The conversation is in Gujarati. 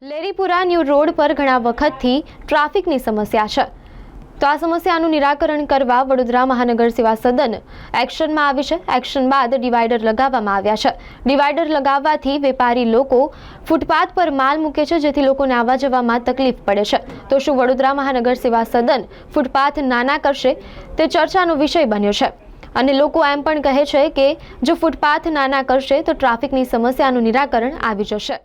લેરીપુરા ન્યૂ રોડ પર ઘણા વખતથી ટ્રાફિકની સમસ્યા છે, તો આ સમસ્યાનું નિરાકરણ કરવા વડોદરા મહાનગર સેવા સદન એક્શનમાં આવી છે. એક્શન બાદ ડિવાઈડર લગાવવામાં આવ્યા છે. ડિવાઈડર લગાવવાથી વેપારી લોકો ફૂટપાથ પર માલ મૂકે છે, જેથી લોકોને આવવા જવામાં તકલીફ પડે છે. તો શું વડોદરા મહાનગર સેવા સદન ફૂટપાથ નાના કરશે, તે ચર્ચાનો વિષય બન્યો છે. અને લોકો એમ પણ કહે છે કે જો ફૂટપાથ નાના કરશે તો ટ્રાફિકની સમસ્યાનું નિરાકરણ આવી જશે.